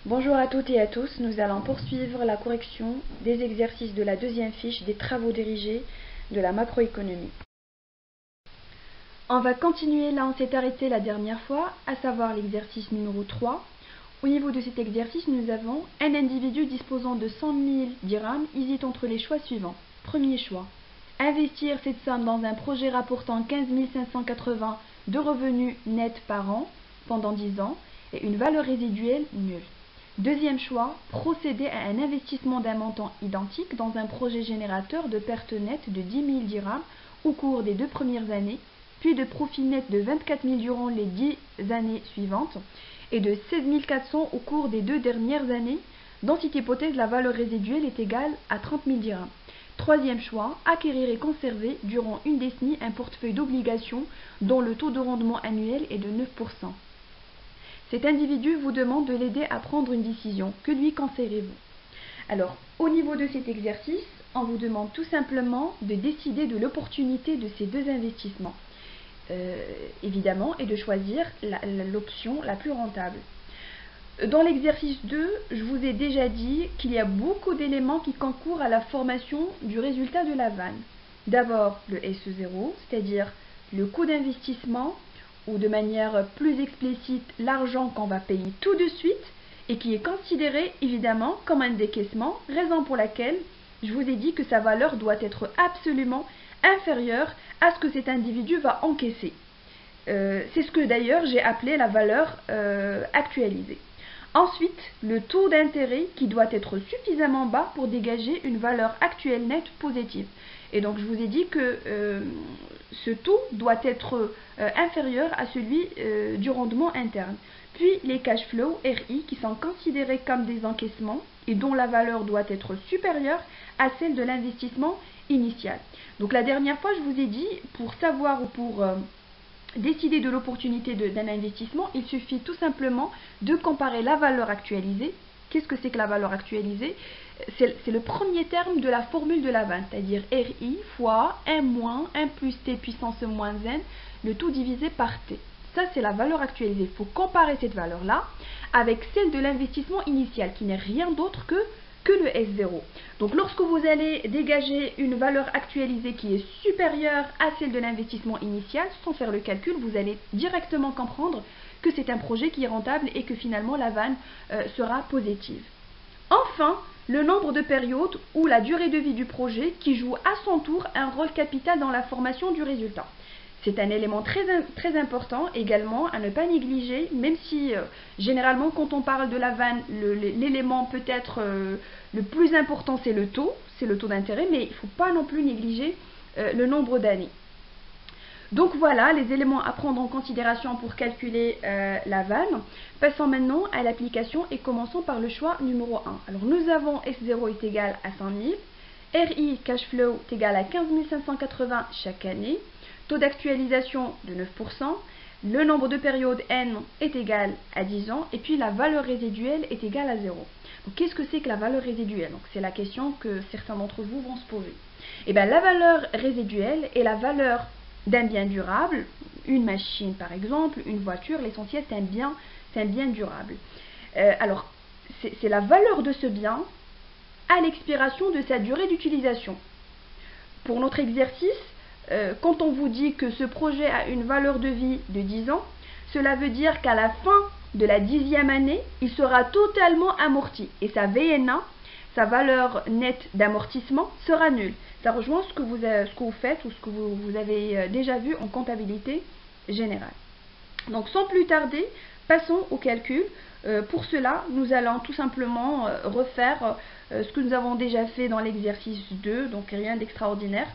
Bonjour à toutes et à tous, nous allons poursuivre la correction des exercices de la deuxième fiche des travaux dirigés de la macroéconomie. On va continuer là où on s'est arrêté la dernière fois, à savoir l'exercice numéro 3. Au niveau de cet exercice, nous avons un individu disposant de 100 000 dirhams, hésite entre les choix suivants. Premier choix, investir cette somme dans un projet rapportant 15 580 de revenus nets par an pendant 10 ans et une valeur résiduelle nulle. Deuxième choix, procéder à un investissement d'un montant identique dans un projet générateur de pertes nettes de 10 000 dirhams au cours des 2 premières années, puis de profits nets de 24 000 durant les 10 années suivantes et de 16 400 au cours des 2 dernières années. Dans cette hypothèse, la valeur résiduelle est égale à 30 000 dirhams. Troisième choix, acquérir et conserver durant une décennie un portefeuille d'obligations dont le taux de rendement annuel est de 9%. Cet individu vous demande de l'aider à prendre une décision. Que lui conseillerez-vous? Alors, au niveau de cet exercice, on vous demande tout simplement de décider de l'opportunité de ces deux investissements, évidemment, et de choisir l'option la plus rentable. Dans l'exercice 2, je vous ai déjà dit qu'il y a beaucoup d'éléments qui concourent à la formation du résultat de la vanne. D'abord, le SE0, c'est-à-dire le coût d'investissement, ou de manière plus explicite, l'argent qu'on va payer tout de suite et qui est considéré évidemment comme un décaissement, raison pour laquelle je vous ai dit que sa valeur doit être absolument inférieure à ce que cet individu va encaisser. C'est ce que d'ailleurs j'ai appelé la valeur actualisée. Ensuite, le taux d'intérêt qui doit être suffisamment bas pour dégager une valeur actuelle nette positive. Et donc je vous ai dit que ce taux doit être inférieur à celui du rendement interne. Puis les cash flows RI qui sont considérés comme des encaissements et dont la valeur doit être supérieure à celle de l'investissement initial. Donc la dernière fois je vous ai dit, pour savoir ou pour décider de l'opportunité d'un investissement, il suffit tout simplement de comparer la valeur actualisée. Qu'est-ce que c'est que la valeur actualisée? C'est le premier terme de la formule de la vanne, c'est-à-dire RI fois 1 moins 1 plus T puissance moins N, le tout divisé par T. Ça, c'est la valeur actualisée. Il faut comparer cette valeur-là avec celle de l'investissement initial, qui n'est rien d'autre que le S0. Donc lorsque vous allez dégager une valeur actualisée qui est supérieure à celle de l'investissement initial, sans faire le calcul, vous allez directement comprendre que c'est un projet qui est rentable et que finalement la vanne sera positive. Enfin, le nombre de périodes ou la durée de vie du projet qui joue à son tour un rôle capital dans la formation du résultat. C'est un élément très important également à ne pas négliger, même si généralement quand on parle de la vanne, l'élément peut-être le plus important c'est le taux d'intérêt, mais il ne faut pas non plus négliger le nombre d'années. Donc voilà les éléments à prendre en considération pour calculer la vanne. Passons maintenant à l'application et commençons par le choix numéro 1. Alors nous avons S0 est égal à 100 000, RI cash flow est égal à 15 580 chaque année, taux d'actualisation de 9%, le nombre de périodes N est égal à 10 ans et puis la valeur résiduelle est égale à 0. Donc qu'est-ce que c'est que la valeur résiduelle? C'est la question que certains d'entre vous vont se poser. Et bien la valeur résiduelle est la valeur d'un bien durable, une machine par exemple, une voiture, l'essentiel c'est un bien durable. Alors c'est la valeur de ce bien à l'expiration de sa durée d'utilisation. Pour notre exercice, quand on vous dit que ce projet a une valeur de vie de 10 ans, cela veut dire qu'à la fin de la 10e année, il sera totalement amorti et sa VNA, sa valeur nette d'amortissement, sera nulle. Ça rejoint ce que vous faites ou ce que vous avez déjà vu en comptabilité générale. Donc sans plus tarder, passons au calcul. Pour cela, nous allons tout simplement refaire ce que nous avons déjà fait dans l'exercice 2, donc rien d'extraordinaire.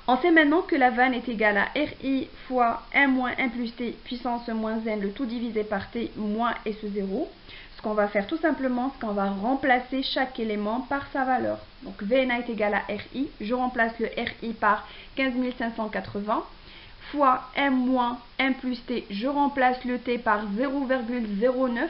On sait maintenant que la vanne est égale à RI fois 1 moins 1 plus T puissance moins N, le tout divisé par T moins S0. Ce qu'on va faire tout simplement, c'est qu'on va remplacer chaque élément par sa valeur. Donc VNA est égal à RI, je remplace le RI par 15 580, fois 1 moins 1 plus T, je remplace le T par 0,09,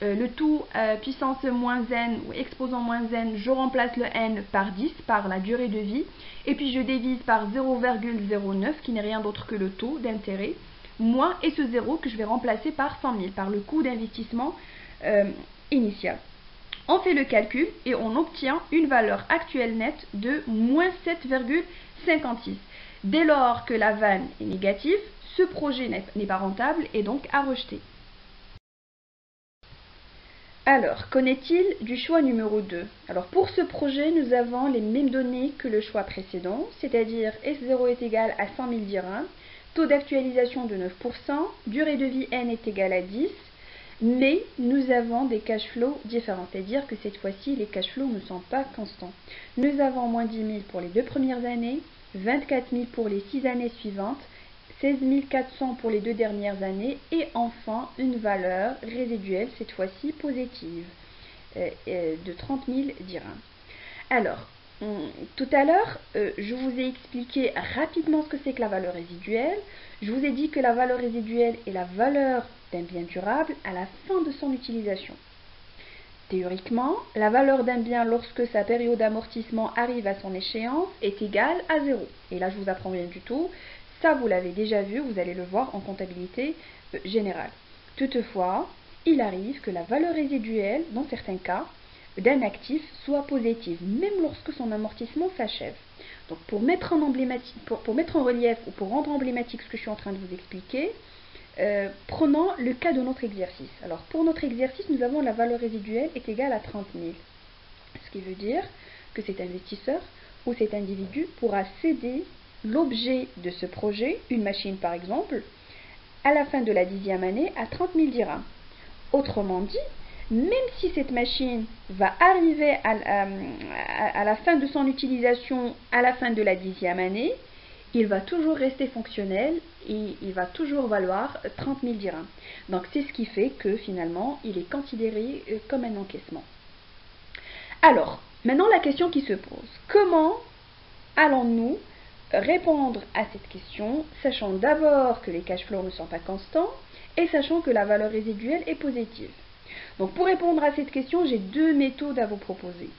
le tout puissance moins N ou exposant moins N, je remplace le N par 10, par la durée de vie, et puis je divise par 0,09 qui n'est rien d'autre que le taux d'intérêt, moins et ce 0 que je vais remplacer par 100 000, par le coût d'investissement initial. On fait le calcul et on obtient une valeur actuelle nette de moins 7,56. Dès lors que la vanne est négative, ce projet n'est pas rentable et donc à rejeter. Alors, qu'en est-il du choix numéro 2? Alors, pour ce projet, nous avons les mêmes données que le choix précédent, c'est-à-dire S0 est égal à 100 000 dirhams, taux d'actualisation de 9%, durée de vie N est égale à 10, mais nous avons des cash flows différents, c'est-à-dire que cette fois-ci, les cash flows ne sont pas constants. Nous avons moins 10 000 pour les 2 premières années, 24 000 pour les 6 années suivantes, 16 400 pour les 2 dernières années et enfin une valeur résiduelle, cette fois-ci positive, de 30 000 dirhams. Alors, tout à l'heure, je vous ai expliqué rapidement ce que c'est que la valeur résiduelle. Je vous ai dit que la valeur résiduelle est la valeur d'un bien durable à la fin de son utilisation. Théoriquement, la valeur d'un bien lorsque sa période d'amortissement arrive à son échéance est égale à 0. Et là, je vous apprends rien du tout. Ça, vous l'avez déjà vu, vous allez le voir en comptabilité générale. Toutefois, il arrive que la valeur résiduelle, dans certains cas, d'un actif soit positive, même lorsque son amortissement s'achève. Donc, pour mettre en relief ou pour rendre emblématique ce que je suis en train de vous expliquer, prenons le cas de notre exercice. Alors, pour notre exercice, nous avons la valeur résiduelle est égale à 30 000. Ce qui veut dire que cet investisseur ou cet individu pourra céder l'objet de ce projet, une machine par exemple, à la fin de la 10e année à 30 000 dirhams. Autrement dit, même si cette machine va arriver à la fin de son utilisation à la fin de la 10e année, il va toujours rester fonctionnel et il va toujours valoir 30 000 dirhams. Donc c'est ce qui fait que finalement il est considéré comme un encaissement. Alors, maintenant la question qui se pose, comment allons-nous répondre à cette question, sachant d'abord que les cash flows ne sont pas constants et sachant que la valeur résiduelle est positive? Donc pour répondre à cette question, j'ai deux méthodes à vous proposer.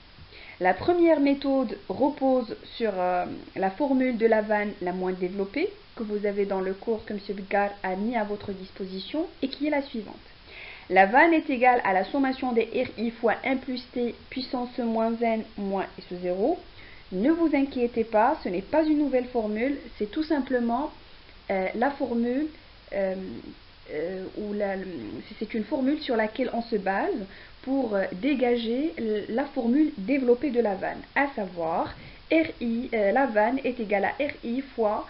La première méthode repose sur la formule de la vanne la moins développée que vous avez dans le cours que M. Bgar a mis à votre disposition et qui est la suivante. La vanne est égale à la sommation des RI fois 1 plus T puissance moins N moins S0. Ne vous inquiétez pas, ce n'est pas une nouvelle formule, c'est tout simplement la formule c'est une formule sur laquelle on se base pour dégager la formule développée de la vanne, à savoir RI, la vanne est égale à RI fois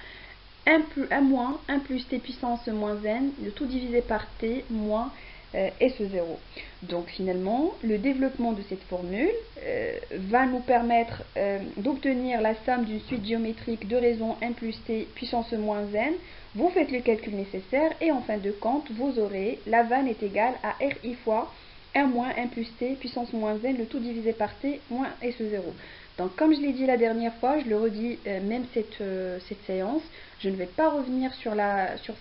1 moins 1 plus T puissance moins N, le tout divisé par T moins S0. Donc finalement, le développement de cette formule va nous permettre d'obtenir la somme d'une suite géométrique de raisons 1 plus T puissance moins N. Vous faites le calcul nécessaire et en fin de compte, vous aurez la vanne est égale à RI fois 1 moins 1 plus T puissance moins N, le tout divisé par T moins S0. Donc comme je l'ai dit la dernière fois, je le redis même cette séance, je ne vais pas revenir sur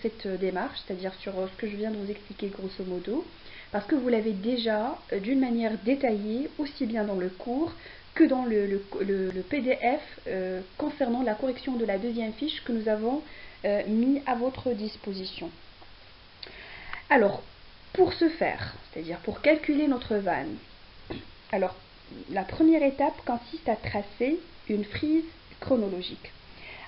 cette démarche, c'est-à-dire sur ce que je viens de vous expliquer grosso modo, parce que vous l'avez déjà d'une manière détaillée, aussi bien dans le cours que dans le PDF concernant la correction de la deuxième fiche que nous avons mis à votre disposition. Alors, pour ce faire, c'est-à-dire pour calculer notre vanne, alors la première étape consiste à tracer une frise chronologique.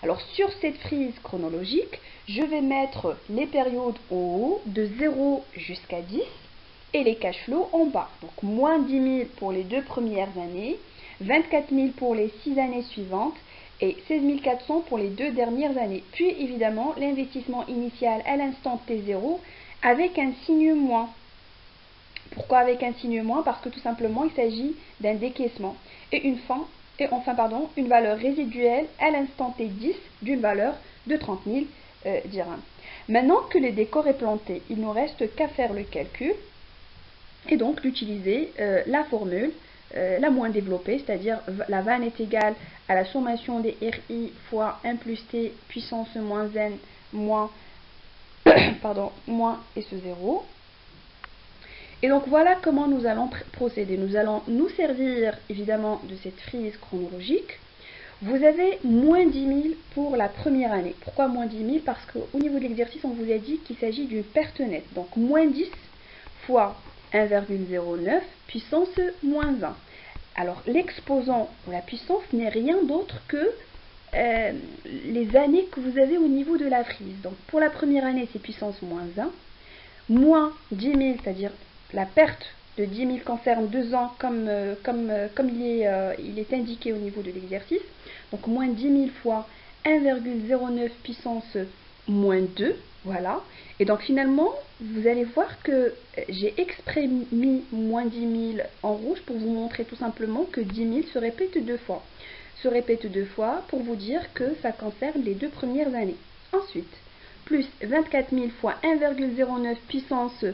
Alors sur cette frise chronologique, je vais mettre les périodes en haut de 0 jusqu'à 10 et les cash flows en bas. Donc moins 10 000 pour les 2 premières années, 24 000 pour les 6 années suivantes et 16 400 pour les 2 dernières années. Puis évidemment l'investissement initial à l'instant T0 avec un signe moins. Pourquoi avec un signe moins? Parce que tout simplement il s'agit d'un décaissement et une valeur résiduelle à l'instant T10 d'une valeur de 30 000 dirhams. Maintenant que le décor est planté, il ne nous reste qu'à faire le calcul et donc d'utiliser la formule la moins développée, c'est-à-dire la vanne est égale à la sommation des RI fois 1 plus T puissance moins N moins, moins S0. Et donc voilà comment nous allons procéder. Nous allons nous servir évidemment de cette frise chronologique. Vous avez moins 10 000 pour la première année. Pourquoi moins 10 000? Parce qu'au niveau de l'exercice, on vous a dit qu'il s'agit d'une perte nette. Donc moins 10 fois 1,09 puissance moins 1. Alors l'exposant ou la puissance n'est rien d'autre que les années que vous avez au niveau de la frise. Donc pour la première année, c'est puissance moins 1, moins 10 000, c'est-à-dire la perte de 10 000 concerne 2 ans comme il est indiqué au niveau de l'exercice. Donc moins 10 000 fois 1,09 puissance moins 2, voilà. Et donc finalement, vous allez voir que j'ai exprès mis moins 10 000 en rouge pour vous montrer tout simplement que 10 000 se répète deux fois. Se répète deux fois pour vous dire que ça concerne les 2 premières années. Ensuite, plus 24 000 fois 1,09 puissance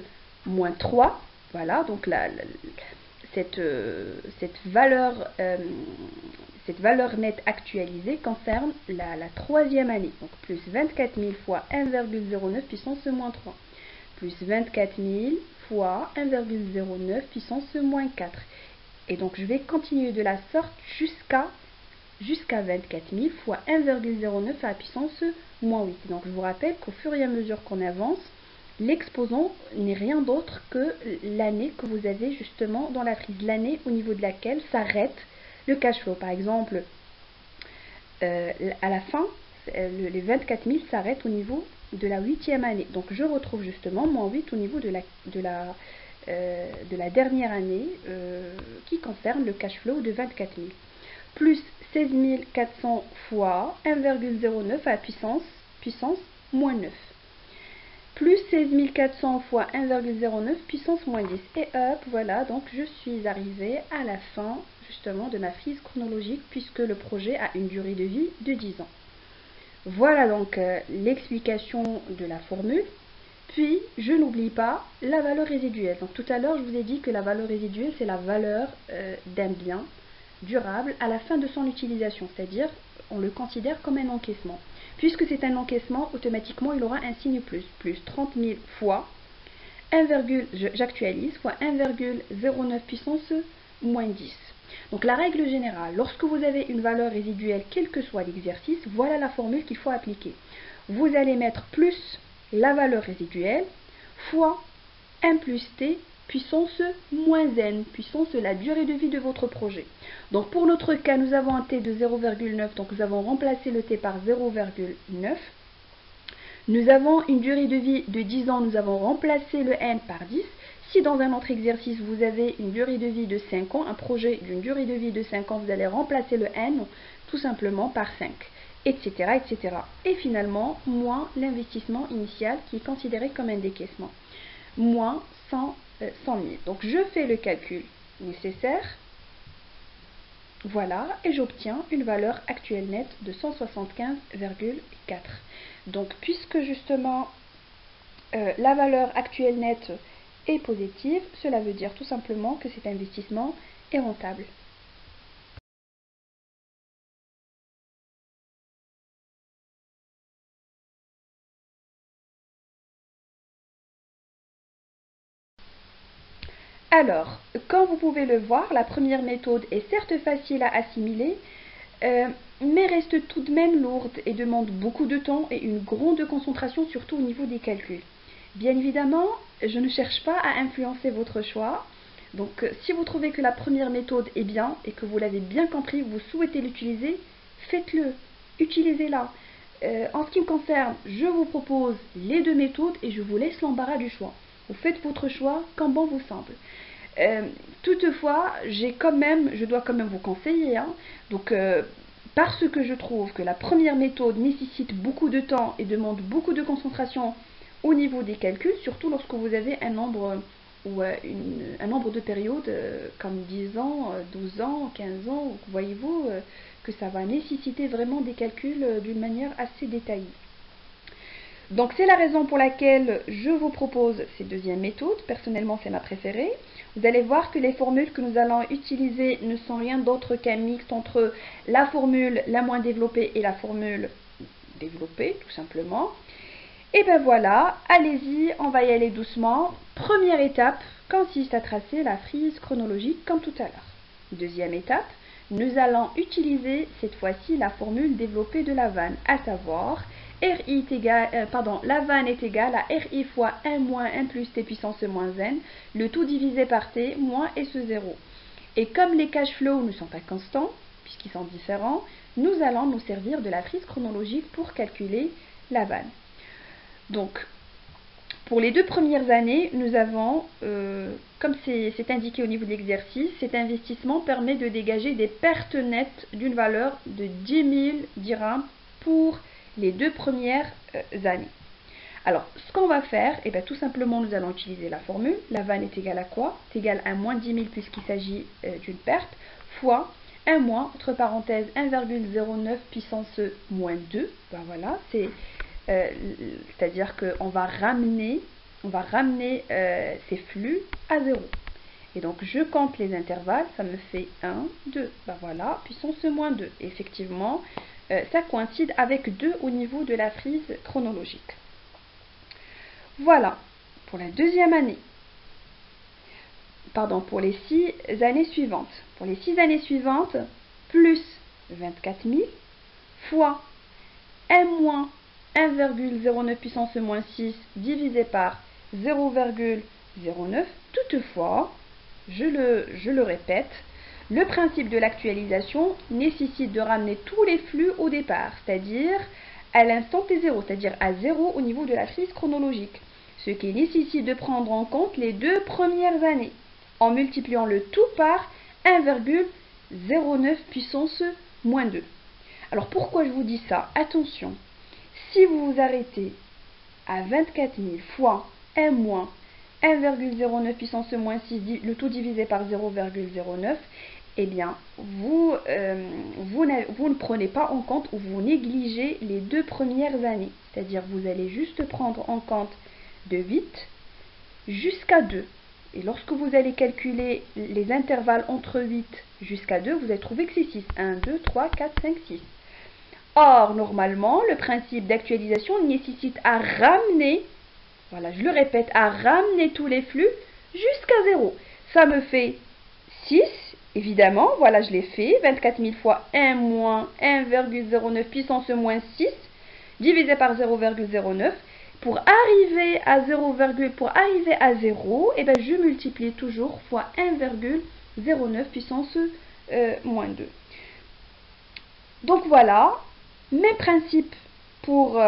moins 3, voilà, donc cette valeur nette actualisée concerne la 3e année. Donc plus 24 000 fois 1,09 puissance moins 3. Plus 24 000 fois 1,09 puissance moins 4. Et donc je vais continuer de la sorte jusqu'à 24 000 fois 1,09 à la puissance moins 8. Donc je vous rappelle qu'au fur et à mesure qu'on avance, l'exposant n'est rien d'autre que l'année que vous avez justement dans la frise, l'année au niveau de laquelle s'arrête le cash flow. Par exemple, à la fin, les 24 000 s'arrêtent au niveau de la 8e année. Donc je retrouve justement moins 8 au niveau de la dernière année qui concerne le cash flow de 24 000. Plus 16 400 fois 1,09 à la puissance moins 9. Plus 16 400 fois 1,09 puissance moins 10. Et hop, voilà, donc je suis arrivée à la fin justement de ma frise chronologique puisque le projet a une durée de vie de 10 ans. Voilà donc l'explication de la formule. Puis, je n'oublie pas la valeur résiduelle. Donc tout à l'heure, je vous ai dit que la valeur résiduelle, c'est la valeur d'un bien durable à la fin de son utilisation, c'est-à-dire on le considère comme un encaissement. Puisque c'est un encaissement, automatiquement il aura un signe plus 30 000 fois 1, j'actualise, fois 1,09 puissance moins 10. Donc la règle générale, lorsque vous avez une valeur résiduelle, quel que soit l'exercice, voilà la formule qu'il faut appliquer. Vous allez mettre plus la valeur résiduelle fois 1 plus t puissance moins n, puissance la durée de vie de votre projet. Donc pour notre cas, nous avons un t de 0,9, donc nous avons remplacé le t par 0,9. Nous avons une durée de vie de 10 ans, nous avons remplacé le n par 10. Si dans un autre exercice, vous avez une durée de vie de 5 ans, un projet d'une durée de vie de 5 ans, vous allez remplacer le n tout simplement par 5, etc. etc. Et finalement, moins l'investissement initial qui est considéré comme un décaissement. Moins 100 000. Donc je fais le calcul nécessaire. Voilà, et j'obtiens une valeur actuelle nette de 175,4. Donc puisque justement la valeur actuelle nette est positive, cela veut dire tout simplement que cet investissement est rentable. Alors, comme vous pouvez le voir, la première méthode est certes facile à assimiler, mais reste tout de même lourde et demande beaucoup de temps et une grande concentration, surtout au niveau des calculs. Bien évidemment, je ne cherche pas à influencer votre choix. Donc, si vous trouvez que la première méthode est bien et que vous l'avez bien compris, vous souhaitez l'utiliser, faites-le, utilisez-la. En ce qui me concerne, je vous propose les 2 méthodes et je vous laisse l'embarras du choix. Vous faites votre choix comme bon vous semble. Toutefois, je dois quand même vous conseiller, donc parce que je trouve que la première méthode nécessite beaucoup de temps et demande beaucoup de concentration au niveau des calculs, surtout lorsque vous avez un nombre de périodes comme 10 ans, 12 ans, 15 ans, voyez-vous que ça va nécessiter vraiment des calculs d'une manière assez détaillée. Donc c'est la raison pour laquelle je vous propose cette deuxième méthode. Personnellement, c'est ma préférée. Vous allez voir que les formules que nous allons utiliser ne sont rien d'autre qu'un mix entre la formule la moins développée et la formule développée, tout simplement. Et ben voilà, allez-y, on va y aller doucement. Première étape consiste à tracer la frise chronologique comme tout à l'heure. Deuxième étape, nous allons utiliser cette fois-ci la formule développée de la vanne, à savoir RI est égal, la vanne est égale à RI fois 1 moins 1 plus T puissance moins N, le tout divisé par T moins S0. Et comme les cash flows ne sont pas constants, puisqu'ils sont différents, nous allons nous servir de la frise chronologique pour calculer la vanne. Donc, pour les 2 premières années, nous avons, comme c'est indiqué au niveau de l'exercice, cet investissement permet de dégager des pertes nettes d'une valeur de 10 000 dirhams pour les 2 premières années. Alors, ce qu'on va faire, eh bien, tout simplement, nous allons utiliser la formule. La vanne est égale à quoi? C'est égal à moins 10 000 puisqu'il s'agit d'une perte, fois 1 moins, entre parenthèses, 1,09 puissance moins 2. Ben voilà, c'est-à-dire qu'on va ramener, ces flux à 0. Et donc, je compte les intervalles, ça me fait 1, 2. Ben voilà, puissance moins 2. Et effectivement, ça coïncide avec 2 au niveau de la frise chronologique. Voilà, pour la deuxième année. Pardon, pour les 6 années suivantes. Pour les 6 années suivantes, plus 24 000 fois 1 moins 1,09 puissance moins 6 divisé par 0,09. Toutefois, je le répète, le principe de l'actualisation nécessite de ramener tous les flux au départ, c'est-à-dire à l'instant T0, c'est-à-dire à 0 au niveau de la frise chronologique, ce qui nécessite de prendre en compte les 2 premières années, en multipliant le tout par 1,09 puissance moins 2. Alors pourquoi je vous dis ça? Attention, si vous vous arrêtez à 24 000 fois 1 moins 1,09 puissance moins 6, le tout divisé par 0,09, eh bien, vous ne prenez pas en compte ou vous négligez les 2 premières années. C'est-à-dire, vous allez juste prendre en compte de 8 jusqu'à 2. Et lorsque vous allez calculer les intervalles entre 8 jusqu'à 2, vous allez trouver que c'est 6. 1, 2, 3, 4, 5, 6. Or, normalement, le principe d'actualisation nécessite à ramener, voilà, je le répète, à ramener tous les flux jusqu'à 0. Ça me fait 6. Évidemment, voilà, je l'ai fait. 24 000 fois 1 moins 1,09 puissance moins 6 divisé par 0,09. Pour arriver à 0, eh ben, je multiplie toujours fois 1,09 puissance moins 2. Donc voilà, même principe pour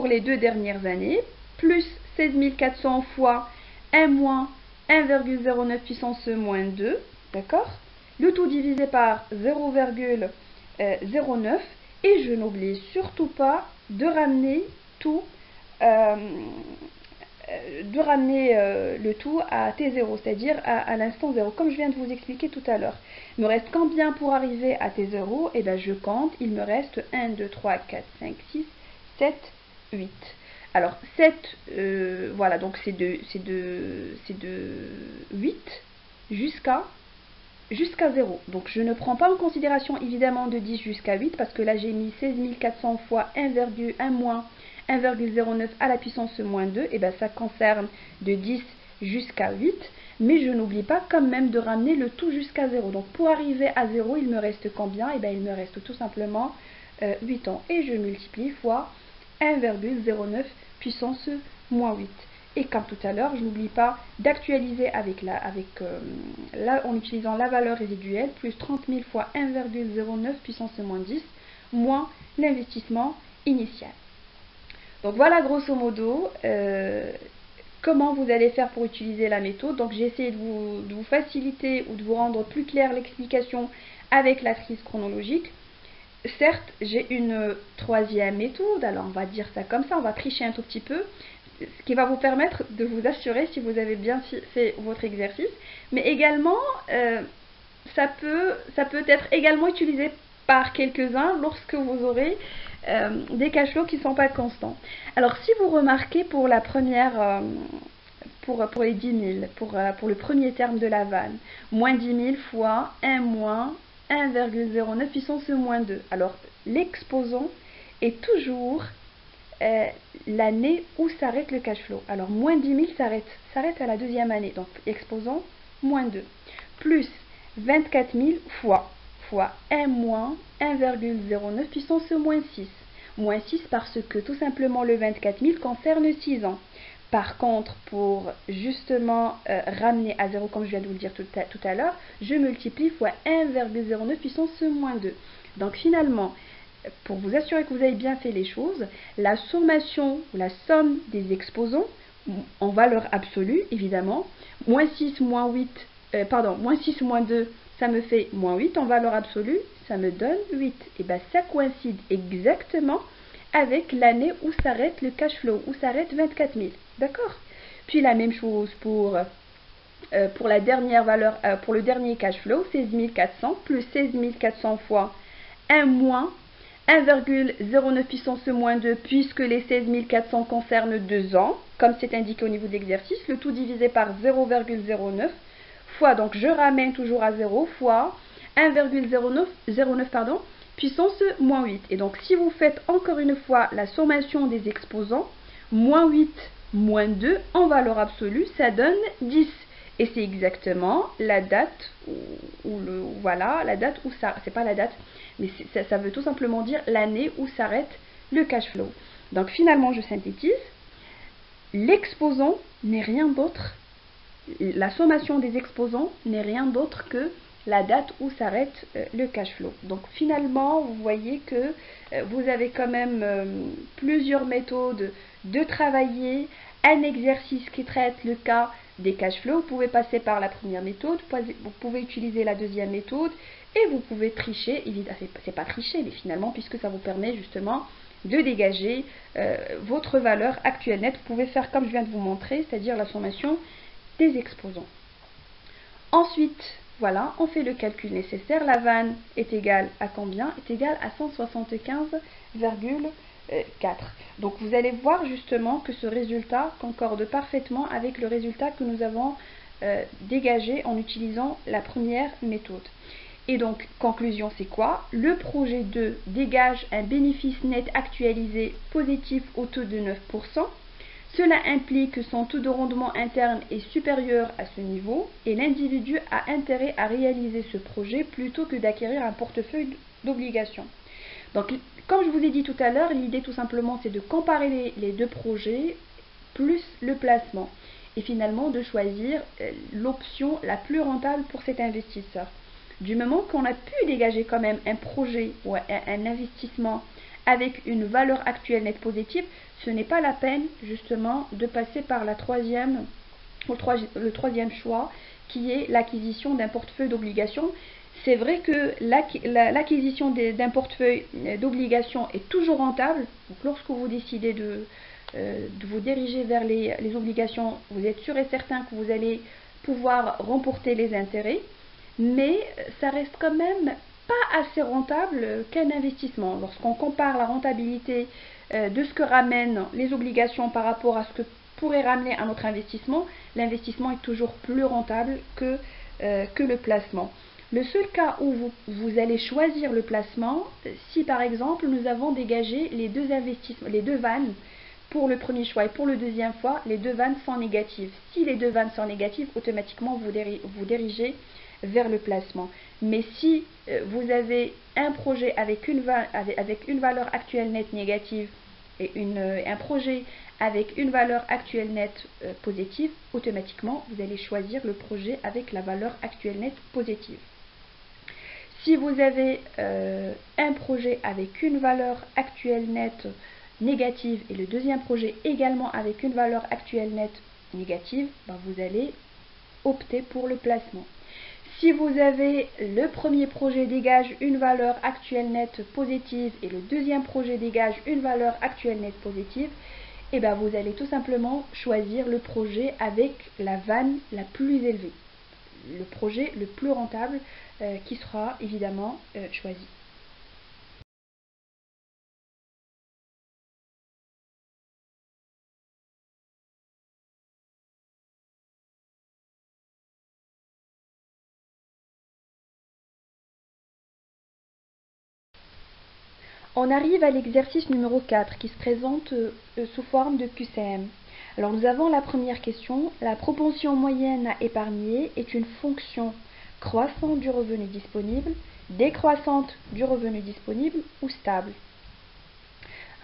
les 2 dernières années, plus 16 400 fois 1 moins 1,09 puissance moins 2, d'accord? Le tout divisé par 0,09 et je n'oublie surtout pas de ramener tout, le tout à T0, c'est-à-dire à l'instant 0, comme je viens de vous expliquer tout à l'heure. Il me reste combien pour arriver à T0? Et bien je compte, il me reste 1, 2, 3, 4, 5, 6, 7, 8. Alors 7, voilà, donc c'est de 8 jusqu'à 0. Donc je ne prends pas en considération évidemment de 10 jusqu'à 8 parce que là j'ai mis 16 400 fois 1 moins 1,09 à la puissance moins 2, et bien ça concerne de 10 jusqu'à 8, mais je n'oublie pas quand même de ramener le tout jusqu'à 0. Donc pour arriver à 0, il me reste combien? Et bien il me reste tout simplement 8 ans, et je multiplie fois 1,09 puissance moins 8. Et comme tout à l'heure, je n'oublie pas d'actualiser en utilisant la valeur résiduelle, plus 30 000 fois 1,09 puissance moins 10, moins l'investissement initial. Donc voilà grosso modo comment vous allez faire pour utiliser la méthode. Donc j'ai essayé de vous faciliter ou de vous rendre plus claire l'explication avec la frise chronologique. Certes, j'ai une troisième méthode, alors on va dire ça comme ça, on va tricher un tout petit peu, ce qui va vous permettre de vous assurer si vous avez bien fait votre exercice, mais également, ça peut être également utilisé par quelques-uns lorsque vous aurez des cash flows qui ne sont pas constants. Alors si vous remarquez pour la première, pour les 10 000, pour le premier terme de la vanne, moins 10 000 fois 1 moins 1,09 puissance moins 2. Alors l'exposant est toujours l'année où s'arrête le cash flow. Alors moins 10 000 s'arrête à la deuxième année, donc exposant moins 2, plus 24 000 fois 1 moins 1,09 puissance moins 6. moins 6 parce que tout simplement le 24 000 concerne 6 ans. Par contre, pour justement ramener à 0, comme je viens de vous le dire tout à l'heure, je multiplie fois 1,09 puissance moins 2. Donc finalement, pour vous assurer que vous avez bien fait les choses, la sommation ou la somme des exposants, en valeur absolue évidemment, moins 6 moins 2, ça me fait moins 8 en valeur absolue, ça me donne 8. Et bien ça coïncide exactement avec l'année où s'arrête le cash flow, où s'arrête 24 000. D'accord? Puis la même chose pour la dernière valeur, pour le dernier cash flow, 16 400 plus 16 400 fois 1 moins 1,09 puissance moins 2, puisque les 16 400 concernent 2 ans, comme c'est indiqué au niveau de l'exercice, le tout divisé par 0,09, fois, donc je ramène toujours à 0, fois 1,09 puissance moins 8. Et donc si vous faites encore une fois la sommation des exposants, moins 8 moins 2 en valeur absolue, ça donne 10. Et c'est exactement la date la date où ça, c'est pas la date, mais ça veut tout simplement dire l'année où s'arrête le cash flow. Donc finalement, je synthétise, l'exposant n'est rien d'autre, la sommation des exposants n'est rien d'autre que la date où s'arrête le cash flow. Donc finalement, vous voyez que vous avez quand même plusieurs méthodes de travailler un exercice qui traite le cas des cash flows. Vous pouvez passer par la première méthode, vous pouvez utiliser la deuxième méthode et vous pouvez tricher. Évidemment, c'est pas tricher, mais finalement, puisque ça vous permet justement de dégager votre valeur actuelle nette. Vous pouvez faire comme je viens de vous montrer, c'est-à-dire la sommation des exposants. Ensuite, voilà, on fait le calcul nécessaire. La vanne est égale à combien? Est égale à 175,4. Donc vous allez voir justement que ce résultat concorde parfaitement avec le résultat que nous avons dégagé en utilisant la première méthode. Et donc, conclusion, c'est quoi? Le projet 2 dégage un bénéfice net actualisé positif au taux de 9%. Cela implique que son taux de rendement interne est supérieur à ce niveau et l'individu a intérêt à réaliser ce projet plutôt que d'acquérir un portefeuille d'obligations. Donc, comme je vous ai dit tout à l'heure, l'idée tout simplement c'est de comparer les deux projets plus le placement et finalement de choisir l'option la plus rentable pour cet investisseur. Du moment qu'on a pu dégager quand même un projet ou un investissement avec une valeur actuelle nette positive, ce n'est pas la peine justement de passer par le troisième choix qui est l'acquisition d'un portefeuille d'obligations. C'est vrai que l'acquisition d'un portefeuille d'obligations est toujours rentable. Donc, lorsque vous décidez de vous diriger vers les obligations, vous êtes sûr et certain que vous allez pouvoir remporter les intérêts, mais ça reste quand même pas assez rentable qu'un investissement. Lorsqu'on compare la rentabilité de ce que ramènent les obligations par rapport à ce que pourrait ramener un autre investissement, l'investissement est toujours plus rentable que le placement. Le seul cas où vous allez choisir le placement, si par exemple nous avons dégagé les deux vannes pour le premier choix et pour le deuxième choix, les deux vannes sont négatives. Si les deux vannes sont négatives, automatiquement vous dirigez vers le placement. Mais si vous avez un projet avec une valeur actuelle nette négative et un projet avec une valeur actuelle nette positive, automatiquement vous allez choisir le projet avec la valeur actuelle nette positive. Si vous avez un projet avec une valeur actuelle nette négative et le deuxième projet également avec une valeur actuelle nette négative, ben vous allez opter pour le placement. Si vous avez le premier projet dégage une valeur actuelle nette positive et le deuxième projet dégage une valeur actuelle nette positive, et ben vous allez tout simplement choisir le projet avec la vanne la plus élevée, le projet le plus rentable qui sera évidemment choisi. On arrive à l'exercice numéro 4 qui se présente sous forme de QCM. Alors nous avons la première question. La propension moyenne à épargner est une fonction croissante du revenu disponible, décroissante du revenu disponible ou stable.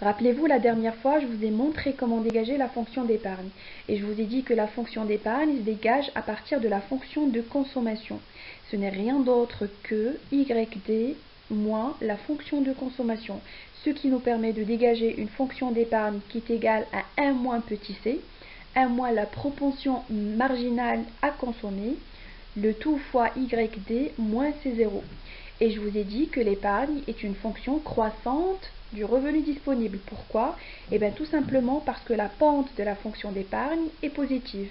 Rappelez-vous, la dernière fois, je vous ai montré comment dégager la fonction d'épargne. Et je vous ai dit que la fonction d'épargne se dégage à partir de la fonction de consommation. Ce n'est rien d'autre que YD moins la fonction de consommation. Ce qui nous permet de dégager une fonction d'épargne qui est égale à 1 moins petit c, 1 moins la propension marginale à consommer, le tout fois YD moins C0. Et je vous ai dit que l'épargne est une fonction croissante du revenu disponible. Pourquoi? Eh bien tout simplement parce que la pente de la fonction d'épargne est positive,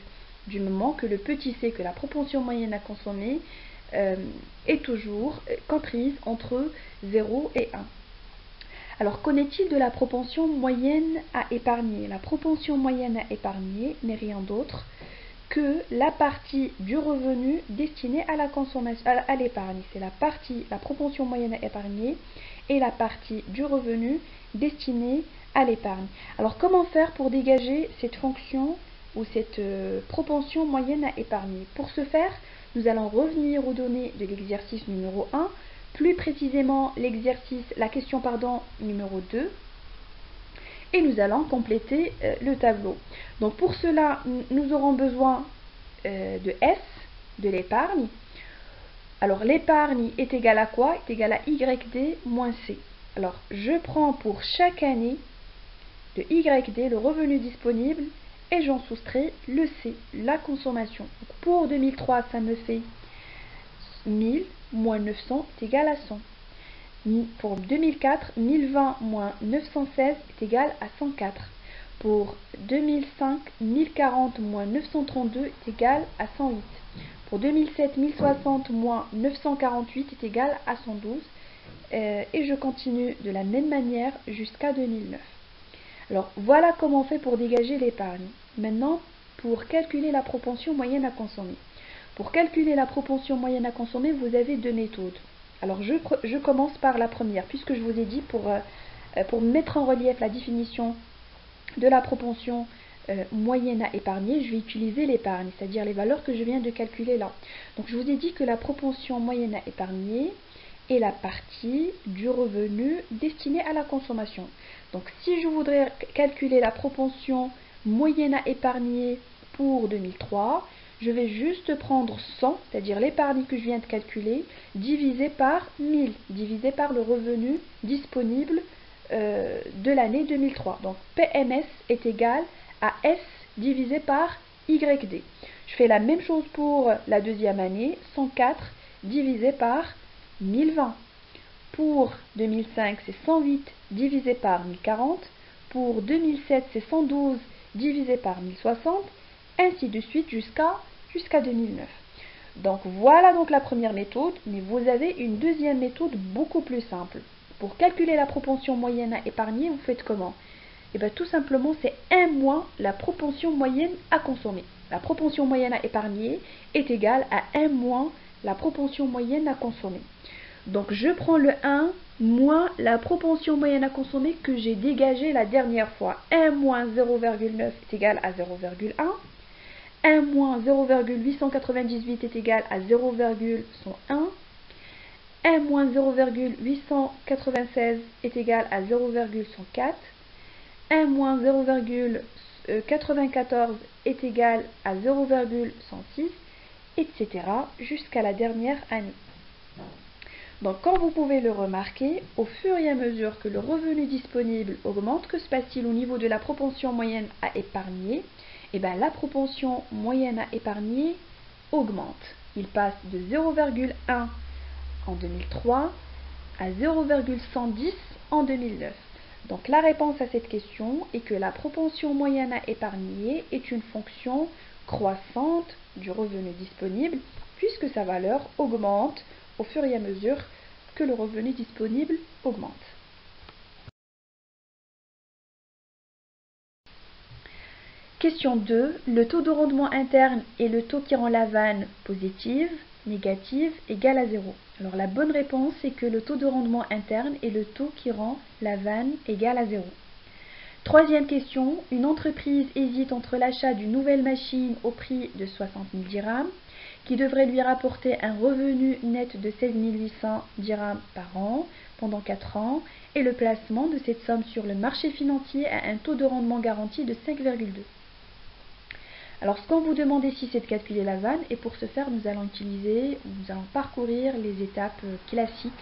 du moment que le petit c, que la propension moyenne à consommer, est toujours comprise entre 0 et 1. Alors qu'en est-il de la propension moyenne à épargner? La propension moyenne à épargner n'est rien d'autre que la partie du revenu destinée à la consommation, à l'épargne. C'est la propension moyenne à épargner et la partie du revenu destinée à l'épargne. Alors comment faire pour dégager cette fonction ou cette propension moyenne à épargner? Pour ce faire, nous allons revenir aux données de l'exercice numéro 1, plus précisément la question numéro 2, et nous allons compléter le tableau. Donc pour cela, nous aurons besoin de S, de l'épargne. Alors l'épargne est égale à quoi? Est égale à YD moins C. Alors je prends pour chaque année de YD le revenu disponible et j'en soustrais le C, la consommation. Donc pour 2003, ça me fait 1000 moins 900 est égal à 100. Pour 2004, 1020 moins 916 est égal à 104. Pour 2005, 1040 moins 932 est égal à 108. Pour 2007, 1060 moins 948 est égal à 112. Et je continue de la même manière jusqu'à 2009. Alors voilà comment on fait pour dégager l'épargne. Maintenant, pour calculer la propension moyenne à consommer. Pour calculer la propension moyenne à consommer, vous avez deux méthodes. Alors je commence par la première, puisque je vous ai dit pour mettre en relief la définition de la propension moyenne à épargner, je vais utiliser l'épargne, c'est-à-dire les valeurs que je viens de calculer là. Donc je vous ai dit que la propension moyenne à épargner est la partie du revenu destinée à la consommation. Donc si je voudrais calculer la propension moyenne à épargner pour 2003, je vais juste prendre 100, c'est-à-dire l'épargne que je viens de calculer, divisé par 1000, divisé par le revenu disponible de l'année 2003. Donc PMS est égal à S divisé par YD. Je fais la même chose pour la deuxième année, 104 divisé par 1020. Pour 2005, c'est 108 divisé par 1040. Pour 2007, c'est 112 divisé par 1060. Ainsi de suite jusqu'à 2009. Donc voilà donc la première méthode, mais vous avez une deuxième méthode beaucoup plus simple. Pour calculer la propension moyenne à épargner, vous faites comment? Et bien tout simplement, c'est 1 moins la propension moyenne à consommer. La propension moyenne à épargner est égale à 1 moins la propension moyenne à consommer. Donc je prends le 1 moins la propension moyenne à consommer que j'ai dégagée la dernière fois. 1 moins 0,9 est égal à 0,1. 1 moins 0,898 est égal à 0,101. 1 moins 0,896 est égal à 0,104. 1 moins 0,94 est égal à 0,106, etc. jusqu'à la dernière année. Donc, comme vous pouvez le remarquer, au fur et à mesure que le revenu disponible augmente, que se passe-t-il au niveau de la propension moyenne à épargner? Eh bien, la propension moyenne à épargner augmente. Il passe de 0,1 en 2003 à 0,110 en 2009. Donc la réponse à cette question est que la propension moyenne à épargner est une fonction croissante du revenu disponible puisque sa valeur augmente au fur et à mesure que le revenu disponible augmente. Question 2. Le taux de rendement interne est le taux qui rend la vanne positive, négative, égale à 0. Alors la bonne réponse est que le taux de rendement interne est le taux qui rend la vanne égale à 0. Troisième question. Une entreprise hésite entre l'achat d'une nouvelle machine au prix de 60 000 dirhams, qui devrait lui rapporter un revenu net de 16 800 dirhams par an pendant 4 ans et le placement de cette somme sur le marché financier à un taux de rendement garanti de 5,2. Alors, ce qu'on vous demande ici, c'est de calculer la vanne, et pour ce faire, nous allons parcourir les étapes classiques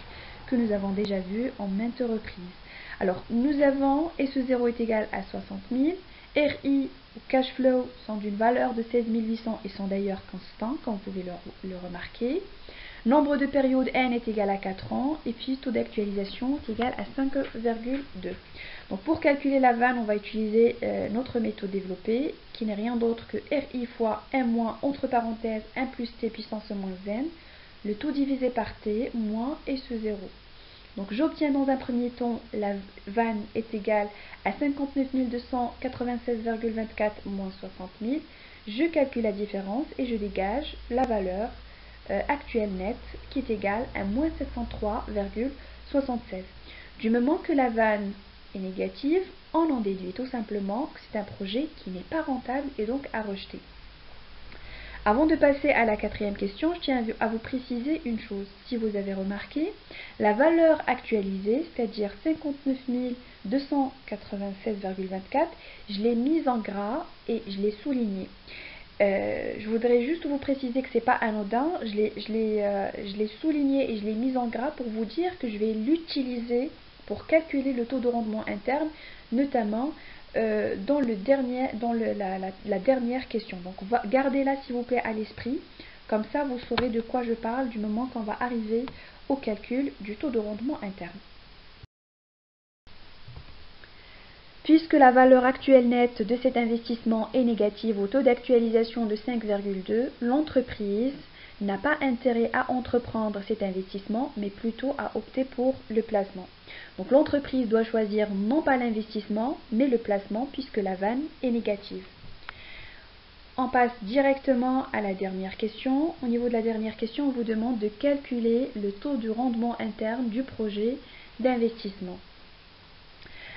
que nous avons déjà vues en maintes reprises. Alors, nous avons SE0 est égal à 60 000, RI ou cash flow sont d'une valeur de 16 800 et sont d'ailleurs constants, comme vous pouvez le remarquer. Nombre de périodes N est égal à 4 ans, et puis taux d'actualisation est égal à 5,2. Donc pour calculer la vanne, on va utiliser notre méthode développée, qui n'est rien d'autre que RI fois M moins, entre parenthèses, 1 plus T puissance moins N, le tout divisé par T, moins SE0. Donc j'obtiens dans un premier temps, la vanne est égale à 59 296,24 moins 60 000. Je calcule la différence et je dégage la valeur actuelle nette qui est égale à moins 703,76. Du moment que la vanne est négative, on en déduit tout simplement que c'est un projet qui n'est pas rentable et donc à rejeter. Avant de passer à la quatrième question, je tiens à vous préciser une chose. Si vous avez remarqué, la valeur actualisée, c'est-à-dire 59 296,24, je l'ai mise en gras et je l'ai soulignée. Je voudrais juste vous préciser que ce n'est pas anodin, je l'ai souligné et je l'ai mise en gras pour vous dire que je vais l'utiliser pour calculer le taux de rendement interne, notamment dans la dernière question. Donc gardez-la s'il vous plaît à l'esprit, comme ça vous saurez de quoi je parle du moment qu'on va arriver au calcul du taux de rendement interne. Puisque la valeur actuelle nette de cet investissement est négative au taux d'actualisation de 5,2, l'entreprise n'a pas intérêt à entreprendre cet investissement, mais plutôt à opter pour le placement. Donc l'entreprise doit choisir non pas l'investissement, mais le placement, puisque la vanne est négative. On passe directement à la dernière question. Au niveau de la dernière question, on vous demande de calculer le taux de rendement interne du projet d'investissement.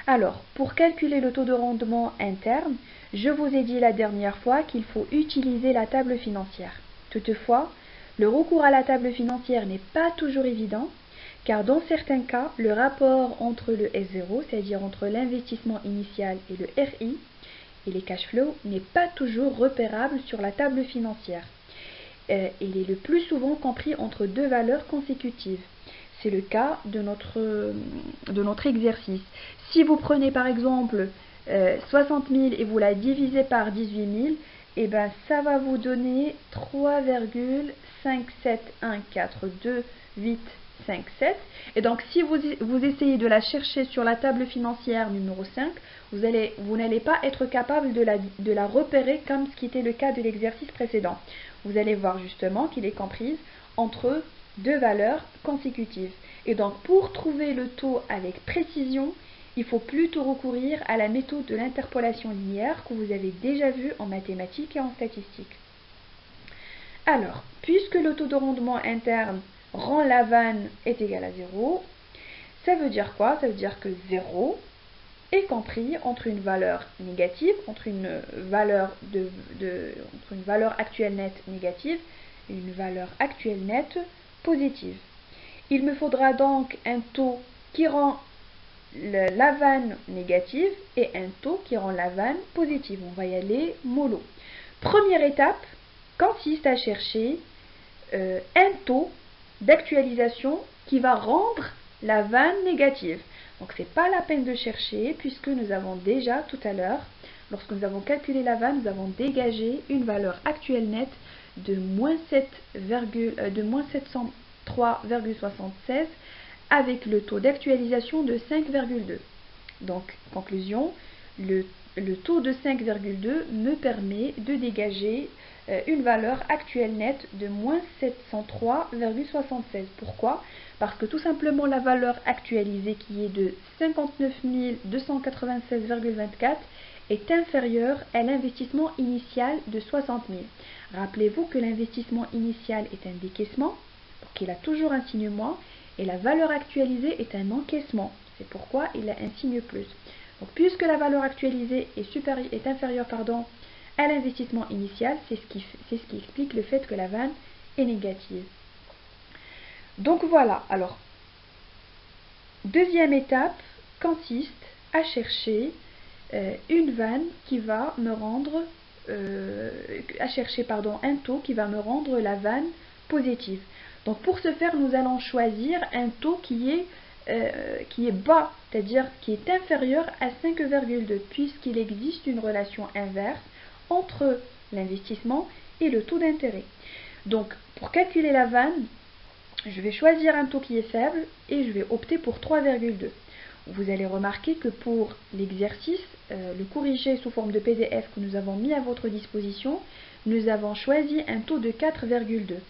Alors, pour calculer le taux de rendement interne, je vous ai dit la dernière fois qu'il faut utiliser la table financière. Toutefois, le recours à la table financière n'est pas toujours évident, car dans certains cas, le rapport entre le S0, c'est-à-dire entre l'investissement initial et le RI, et les cash flows, n'est pas toujours repérable sur la table financière. Il est le plus souvent compris entre deux valeurs consécutives. C'est le cas de notre exercice. Si vous prenez par exemple 60 000 et vous la divisez par 18 000, et ben ça va vous donner 3,57142,857. Et donc si vous essayez de la chercher sur la table financière numéro 5, vous n'allez pas être capable de la repérer comme ce qui était le cas de l'exercice précédent. Vous allez voir justement qu'il est comprise entre deux valeurs consécutives. Et donc pour trouver le taux avec précision, il faut plutôt recourir à la méthode de l'interpolation linéaire que vous avez déjà vue en mathématiques et en statistiques. Alors, puisque le taux de rendement interne rend la vanne est égal à 0, ça veut dire quoi? Ça veut dire que 0 est compris entre une valeur négative, entre une valeur actuelle nette négative et une valeur actuelle nette positive. Il me faudra donc un taux qui rend la vanne négative et un taux qui rend la vanne positive. On va y aller mollo. Première étape consiste à chercher un taux d'actualisation qui va rendre la vanne négative. Donc c'est pas la peine de chercher puisque nous avons déjà tout à l'heure, lorsque nous avons calculé la vanne, nous avons dégagé une valeur actuelle nette de moins 703,76 avec le taux d'actualisation de 5,2. Donc, conclusion, le taux de 5,2 me permet de dégager une valeur actuelle nette de moins 703,76. Pourquoi? Parce que tout simplement la valeur actualisée qui est de 59 296,24 est inférieure à l'investissement initial de 60 000. Rappelez-vous que l'investissement initial est un décaissement, donc il a toujours un signe moins, et la valeur actualisée est un encaissement. C'est pourquoi il a un signe plus. Donc, puisque la valeur actualisée est inférieure à l'investissement initial, c'est ce qui explique le fait que la vanne est négative. Donc voilà, alors, deuxième étape consiste à chercher une vanne qui va me rendre, un taux qui va me rendre la vanne positive. Donc pour ce faire, nous allons choisir un taux qui est bas, c'est-à-dire qui est inférieur à 5,2, puisqu'il existe une relation inverse entre l'investissement et le taux d'intérêt. Donc pour calculer la vanne, je vais choisir un taux qui est faible et je vais opter pour 3,2. Vous allez remarquer que pour l'exercice, le corrigé sous forme de PDF que nous avons mis à votre disposition, nous avons choisi un taux de 4,2.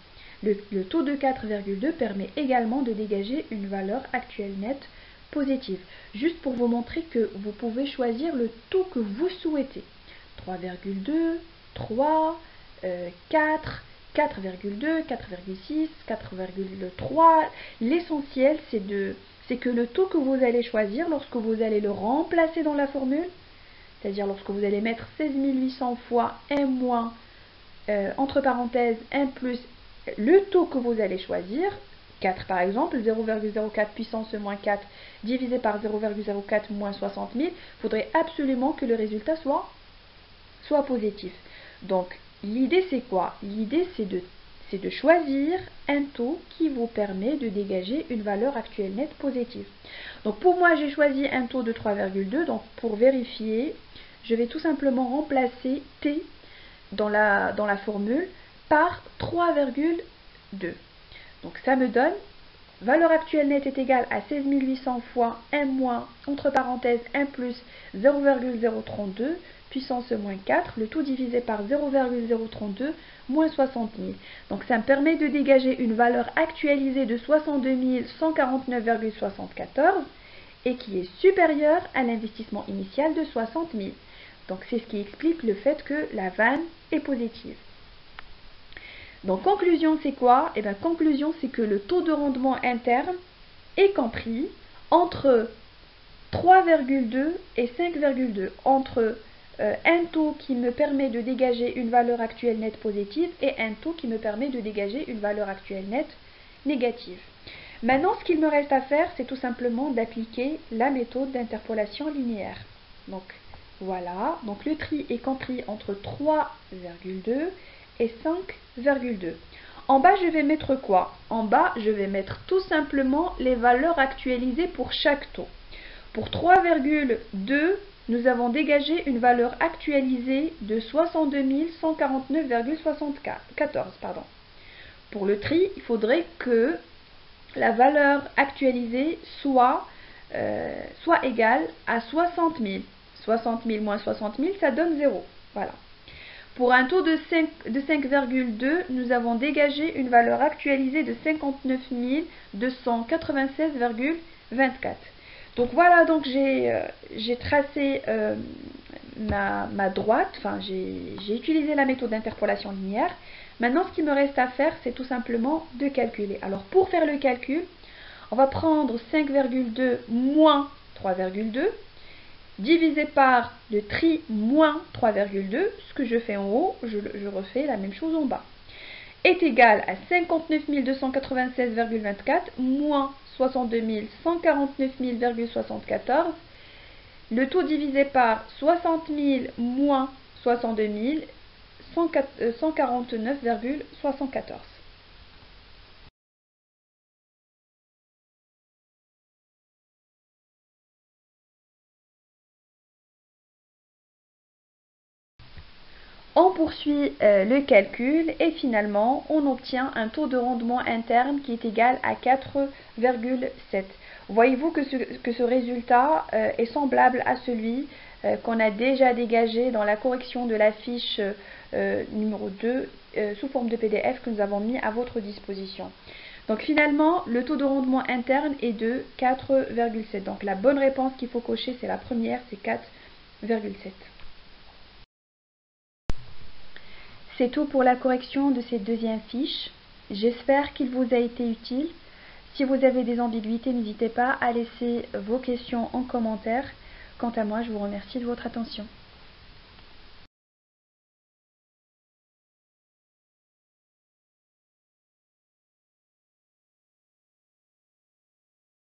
Le taux de 4,2 permet également de dégager une valeur actuelle nette positive. Juste pour vous montrer que vous pouvez choisir le taux que vous souhaitez. 3,2, 3, 4, 4,2, 4,6, 4,3. L'essentiel, c'est que le taux que vous allez choisir, lorsque vous allez le remplacer dans la formule, c'est-à-dire lorsque vous allez mettre 16 800 fois 1 moins, entre parenthèses, 1 plus, le taux que vous allez choisir, 4 par exemple, 0,04 puissance moins 4 divisé par 0,04 moins 60 000, il faudrait absolument que le résultat soit positif. Donc, l'idée c'est quoi? L'idée c'est de choisir un taux qui vous permet de dégager une valeur actuelle nette positive. Donc pour moi, j'ai choisi un taux de 3,2. Donc pour vérifier, je vais tout simplement remplacer T dans la formule par 3,2. Donc ça me donne valeur actuelle nette est égale à 16 800 fois 1 moins, entre parenthèses 1 plus 0,032 puissance moins 4, le tout divisé par 0,032 moins 60 000. Donc ça me permet de dégager une valeur actualisée de 62 149,74 et qui est supérieure à l'investissement initial de 60 000. Donc c'est ce qui explique le fait que la vanne est positive. Donc conclusion c'est quoi? Eh bien conclusion c'est que le taux de rendement interne est compris entre 3,2 et 5,2, entre un taux qui me permet de dégager une valeur actuelle nette positive et un taux qui me permet de dégager une valeur actuelle nette négative. Maintenant, ce qu'il me reste à faire, c'est tout simplement d'appliquer la méthode d'interpolation linéaire. Donc voilà, donc le tri est compris entre 3,2 et 5,2. En bas, je vais mettre quoi? En bas, je vais mettre tout simplement les valeurs actualisées pour chaque taux. Pour 3,2, nous avons dégagé une valeur actualisée de 62 149,74. Pour le tri, il faudrait que la valeur actualisée soit égale à 60 000. 60 000 moins 60 000, ça donne 0. Voilà. Pour un taux de 5,2, nous avons dégagé une valeur actualisée de 59 296,24. Donc voilà, donc j'ai tracé ma droite, enfin j'ai utilisé la méthode d'interpolation linéaire. Maintenant, ce qui me reste à faire, c'est tout simplement de calculer. Alors pour faire le calcul, on va prendre 5,2 moins 3,2 divisé par le tri moins 3,2, ce que je fais en haut, je refais la même chose en bas, est égal à 59 296,24 moins 62 149,74. Le tout divisé par 60 000 moins 62 000, 149,74. On poursuit le calcul et finalement on obtient un taux de rendement interne qui est égal à 4,7. Voyez-vous que ce résultat est semblable à celui qu'on a déjà dégagé dans la correction de la fiche numéro 2 sous forme de PDF que nous avons mis à votre disposition. Donc finalement, le taux de rendement interne est de 4,7. Donc la bonne réponse qu'il faut cocher, c'est la première, c'est 4,7. C'est tout pour la correction de cette deuxième fiche. J'espère qu'il vous a été utile. Si vous avez des ambiguïtés, n'hésitez pas à laisser vos questions en commentaire. Quant à moi, je vous remercie de votre attention.